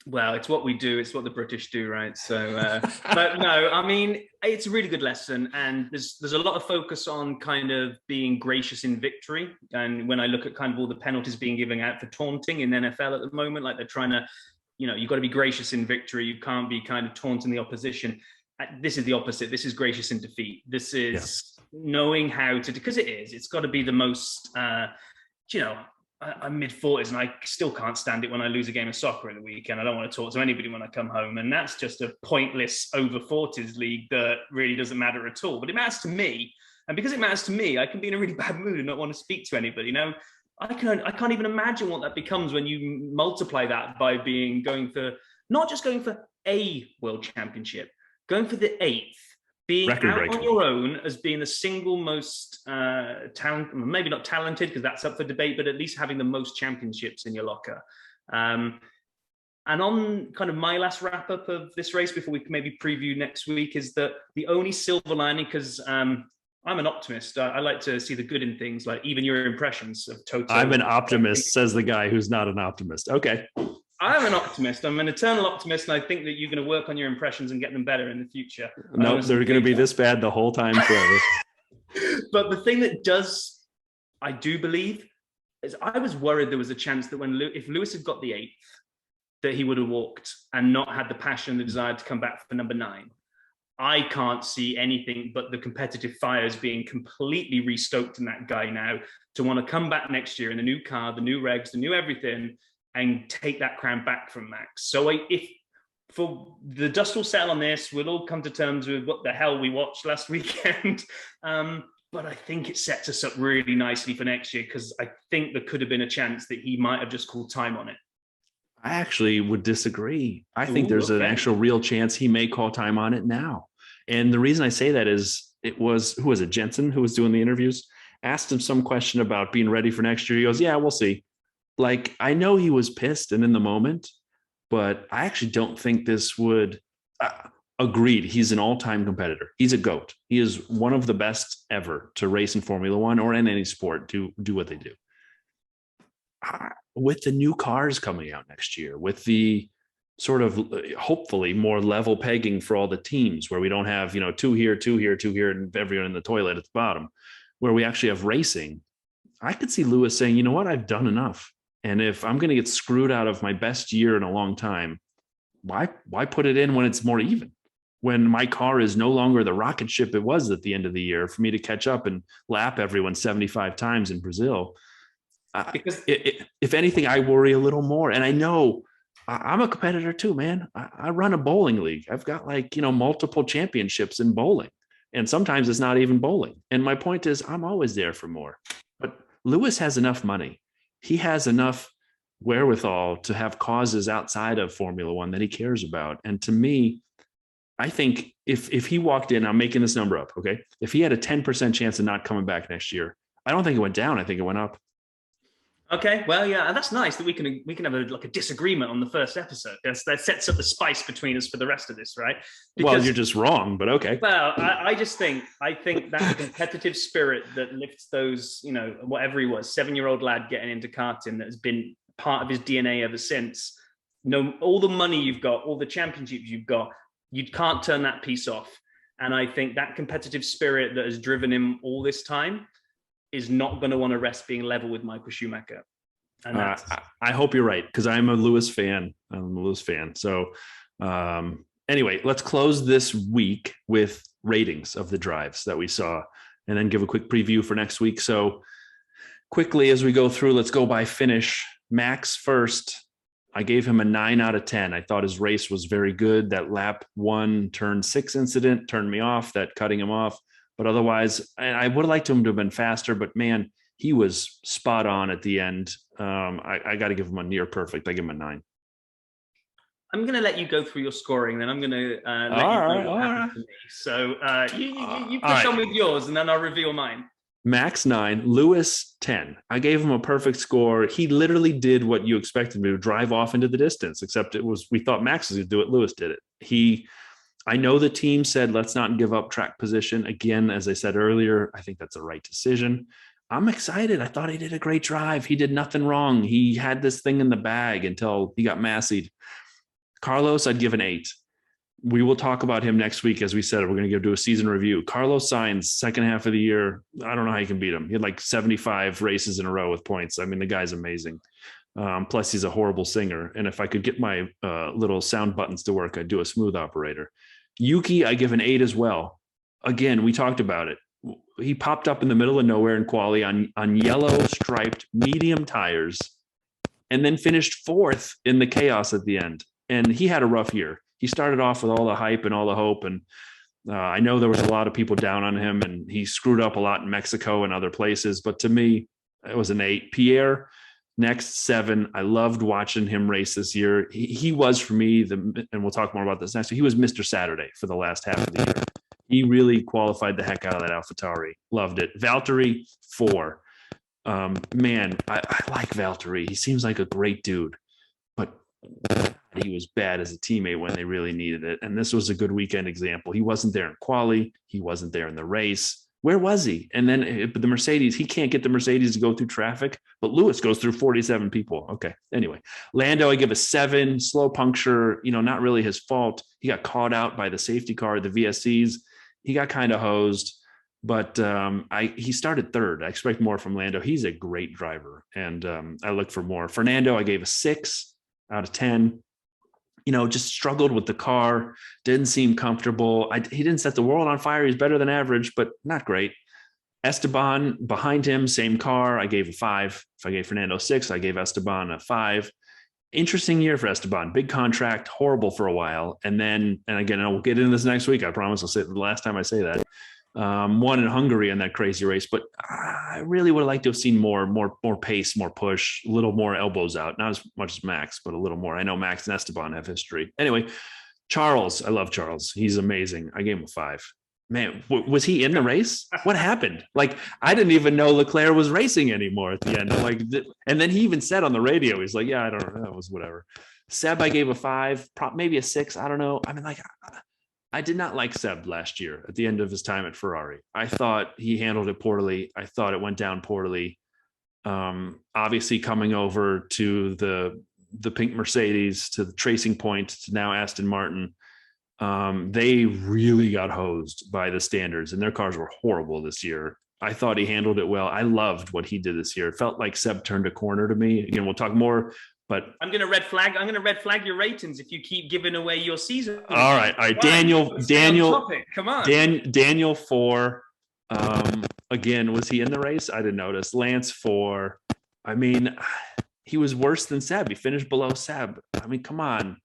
Well, it's what we do. It's what the British do, right? So, but no, I mean, it's a really good lesson. And there's a lot of focus on kind of being gracious in victory. And when I look at kind of all the penalties being given out for taunting in NFL at the moment, like they're trying to, you've got to be gracious in victory. You can't be kind of taunting the opposition. This is the opposite. This is gracious in defeat. This is knowing how to, because it's got to be the most, I'm mid-40s and I still can't stand it when I lose a game of soccer in the weekend. I don't want to talk to anybody when I come home. And that's just a pointless over 40s league that really doesn't matter at all. But it matters to me. And because it matters to me, I can be in a really bad mood and not want to speak to anybody. I can't even imagine what that becomes when you multiply that by going for, not just going for a world championship, going for the 8th, being out on Record-breaking. your own as being the single most maybe not talented because that's up for debate, but at least having the most championships in your locker. And on kind of my last wrap up of this race before we can maybe preview next week is that the only silver lining, because I'm an optimist. I like to see the good in things, like even your impressions of Toto. I'm an optimist, says the guy who's not an optimist. Okay. I'm an optimist. I'm an eternal optimist, and I think that you're going to work on your impressions and get them better in the future. No, they're going to be this bad the whole time forever. But the thing that I do believe, is I was worried there was a chance that if Lewis had got the 8th, that he would have walked and not had the passion and the desire to come back for number 9. I can't see anything but the competitive fires being completely restoked in that guy now to want to come back next year in the new car, the new regs, the new everything, and take that crown back from Max. So if for the dust will settle on this, we'll all come to terms with what the hell we watched last weekend. But I think it sets us up really nicely for next year, because I think there could have been a chance that he might have just called time on it. I actually would disagree. I think there's an actual real chance he may call time on it now. And the reason I say that is who was it? Jensen, who was doing the interviews, asked him some question about being ready for next year. He goes, yeah, we'll see. Like, I know he was pissed and in the moment, but I actually don't think this would agreed. He's an all-time competitor. He's a GOAT. He is one of the best ever to race in Formula One or in any sport to do what they do. With the new cars coming out next year, with the sort of hopefully more level pegging for all the teams, where we don't have, 2 here, 2 here, 2 here, and everyone in the toilet at the bottom, where we actually have racing, I could see Lewis saying, you know what, I've done enough. And if I'm going to get screwed out of my best year in a long time, why put it in when it's more even? When my car is no longer the rocket ship it was at the end of the year for me to catch up and lap everyone 75 times in Brazil. Because if anything, I worry a little more. And I know I'm a competitor too, man. I run a bowling league. I've got multiple championships in bowling. And sometimes it's not even bowling. And my point is, I'm always there for more. But Lewis has enough money. He has enough wherewithal to have causes outside of Formula One that he cares about. And to me, I think if he walked in, I'm making this number up, okay? If he had a 10% chance of not coming back next year, I don't think it went down. I think it went up. Okay, well, yeah, and that's nice that we can have a disagreement on the first episode. That sets up the spice between us for the rest of this, right? Because, you're just wrong, but okay. Well, I think that competitive spirit that lifts those, whatever he was, 7-year-old lad getting into karting, that has been part of his DNA ever since. All the money you've got, all the championships you've got, you can't turn that piece off. And I think that competitive spirit that has driven him all this time is not going to want to rest being level with Michael Schumacher. And I hope you're right, because I'm a Lewis fan. So anyway, let's close this week with ratings of the drives that we saw, and then give a quick preview for next week. So quickly, as we go through, let's go by finish. Max first. I gave him a 9 out of 10. I thought his race was very good. That lap 1, turn 6 incident turned me off, that cutting him off. But otherwise, and I would have liked him to have been faster, but man, he was spot on at the end. I got to give him a near perfect. I give him a 9. I'm going to let you go through your scoring, then I'm going to let you know what happened to me. So you push on with yours, and then I'll reveal mine. Max 9, Lewis 10. I gave him a perfect score. He literally did what you expected me to, drive off into the distance, except we thought Max was going to do it. Lewis did it. I know the team said, let's not give up track position. Again, as I said earlier, I think that's the right decision. I'm excited. I thought he did a great drive. He did nothing wrong. He had this thing in the bag until he got massied. Carlos, I'd give an 8. We will talk about him next week. As we said, we're going to do a season review. Carlos Sainz, second half of the year, I don't know how you can beat him. He had 75 races in a row with points. I mean, the guy's amazing. Plus, he's a horrible singer. And if I could get my little sound buttons to work, I'd do a smooth operator. Yuki, I give an 8 as well. Again, we talked about it. He popped up in the middle of nowhere in quali on yellow striped medium tires, and then finished 4th in the chaos at the end. And he had a rough year. He started off with all the hype and all the hope. And I know there was a lot of people down on him, and he screwed up a lot in Mexico and other places. But to me, it was an 8. Pierre, Next 7. I loved watching him race this year. He was for me and we'll talk more about this next week. He was Mr. Saturday for the last half of the year. He really qualified the heck out of that AlphaTauri. Loved it. Valtteri 4. Man, I like Valtteri. He seems like a great dude, but he was bad as a teammate when they really needed it. And this was a good weekend example. He wasn't there in quali. He wasn't there in the race. Where was he? And then the Mercedes, he can't get the Mercedes to go through traffic, but Lewis goes through 47 people. Okay. Anyway, Lando, I give a 7. Slow puncture, not really his fault. He got caught out by the safety car, the VSCs. He got kind of hosed, but he started 3rd. I expect more from Lando. He's a great driver, and I look for more. Fernando, I gave a 6 out of 10. Just struggled with the car, didn't seem comfortable. He didn't set the world on fire. He's better than average, but not great. Esteban behind him, same car. I gave a 5. If I gave Fernando 6, I gave Esteban a 5. Interesting year for Esteban. Big contract, horrible for a while. And again, we'll get into this next week. I promise I'll say it the last time I say that. Won in Hungary in that crazy race, but I really would have liked to have seen more pace, more push, a little more elbows out. Not as much as Max, but a little more. I know Max and Esteban have history. Anyway, Charles, I love Charles. He's amazing. I gave him a 5. Man, was he in the race? What happened? Like, I didn't even know Leclerc was racing anymore at the end. And then he even said on the radio, he's like, yeah, I don't know. That was whatever. Seb, I gave a 5, maybe a 6. I don't know. I mean, I did not like Seb last year at the end of his time at Ferrari. I thought he handled it poorly. I thought it went down poorly. Obviously coming over to the pink Mercedes, to the Tracing Point, to now Aston Martin, they really got hosed by the standards, and their cars were horrible this year. I thought he handled it well. I loved what he did this year. It felt like Seb turned a corner to me. Again, we'll talk more. But I'm going to red flag your ratings if you keep giving away your season. All right. Daniel, come on. Daniel 4. Again, was he in the race? I didn't notice. Lance 4. I mean, he was worse than Seb. He finished below Seb. I mean, come on,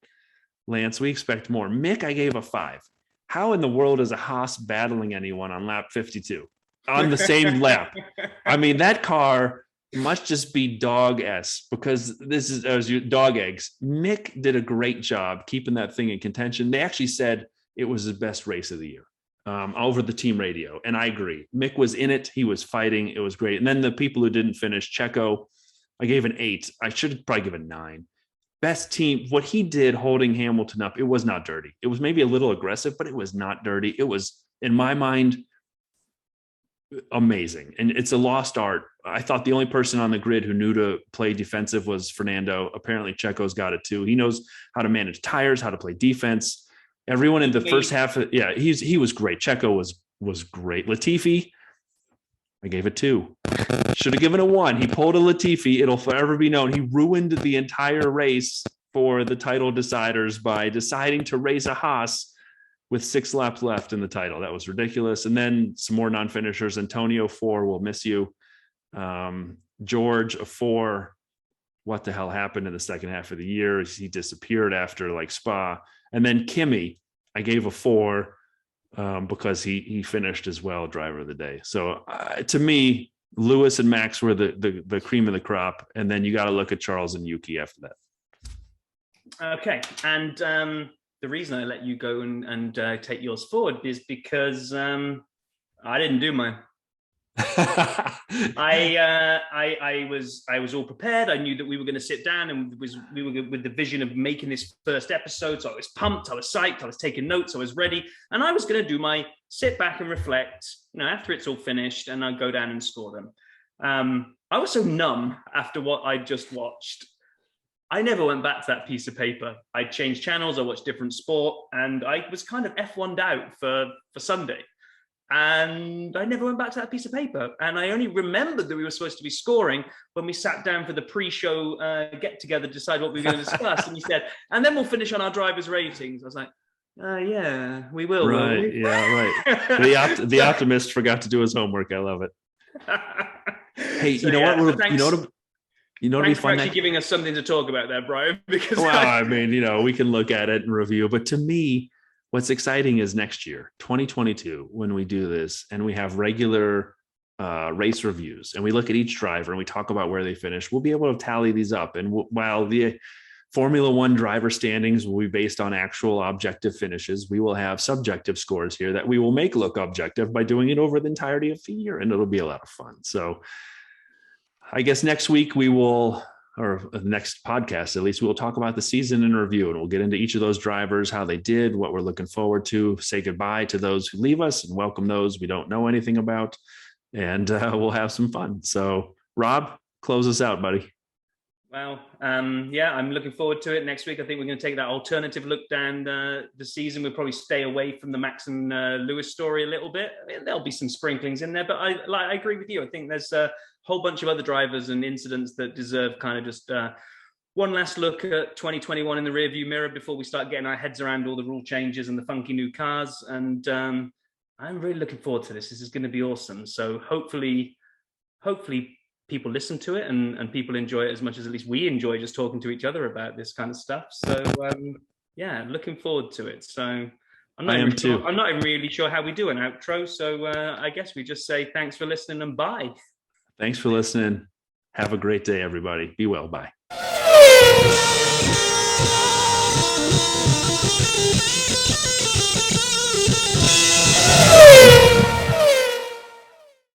Lance. We expect more. Mick, I gave a 5. How in the world is a Haas battling anyone on lap 52 on the same lap? I mean, that car must just be dog-esque, because this is your dog eggs. Mick did a great job keeping that thing in contention. They actually said it was the best race of the year over the team radio. And I agree. Mick was in it. He was fighting. It was great. And then the people who didn't finish, Checo, I gave an 8. I should probably give a 9. Best team, what he did holding Hamilton up, it was not dirty. It was maybe a little aggressive, but it was not dirty. It was, in my mind, amazing. And it's a lost art. I thought the only person on the grid who knew to play defensive was Fernando. Apparently Checo's got it too. He knows how to manage tires, how to play defense. Everyone in the first half he was great. Checo was great. Latifi, I gave it 2. Should have given a 1. He pulled a Latifi. It'll forever be known. He ruined the entire race for the title deciders by deciding to race a Haas with 6 laps left in the title. That was ridiculous. And then some more non-finishers. Antonio 4, we'll miss you. George a 4. What the hell happened in the second half of the year? He disappeared after like Spa. And then Kimi, I gave a 4 because he finished as well driver of the day. So to me, Lewis and Max were the cream of the crop. And then you got to look at Charles and Yuki after that. Okay. And the reason I let you go and take yours forward is because I didn't do mine. I was all prepared. I knew that we were going to sit down and we were with the vision of making this first episode. So I was pumped, I was psyched, I was taking notes, I was ready, and I was going to do my sit back and reflect. After it's all finished, and I'll go down and score them. I was so numb after what I just watched. I never went back to that piece of paper. I changed channels, I watched different sport, and I was kind of F1'd out for Sunday. And I never went back to that piece of paper. And I only remembered that we were supposed to be scoring when we sat down for the pre-show get-together to decide what we were going to discuss. And you said, and then we'll finish on our driver's ratings. I was like, yeah, we will. Right, yeah, right. The optimist forgot to do his homework. I love it. Hey, so, you know what? Thanks for actually giving us something to talk about there, Brian. Because I mean, we can look at it and review. But to me, what's exciting is next year, 2022, when we do this and we have regular race reviews and we look at each driver and we talk about where they finish, we'll be able to tally these up. And while the Formula One driver standings will be based on actual objective finishes, we will have subjective scores here that we will make look objective by doing it over the entirety of the year, and it'll be a lot of fun. So I guess next week we will, or the next podcast at least, we will talk about the season in review, and we'll get into each of those drivers, how they did, what we're looking forward to, say goodbye to those who leave us and welcome those we don't know anything about, and we'll have some fun. So Rob, close us out, buddy. Well, yeah, I'm looking forward to it. Next week, I think we're going to take that alternative look down the season. We'll probably stay away from the Max and Lewis story a little bit. I mean, there'll be some sprinklings in there, but I agree with you. I think there's a whole bunch of other drivers and incidents that deserve kind of just one last look at 2021 in the rearview mirror before we start getting our heads around all the rule changes and the funky new cars. And I'm really looking forward to this. This is going to be awesome. So hopefully people listen to it and people enjoy it as much as at least we enjoy just talking to each other about this kind of stuff. So yeah, looking forward to it. So I'm not even really sure how we do an outro. So I guess we just say thanks for listening and bye. Thanks for listening. Have a great day, everybody. Be well. Bye.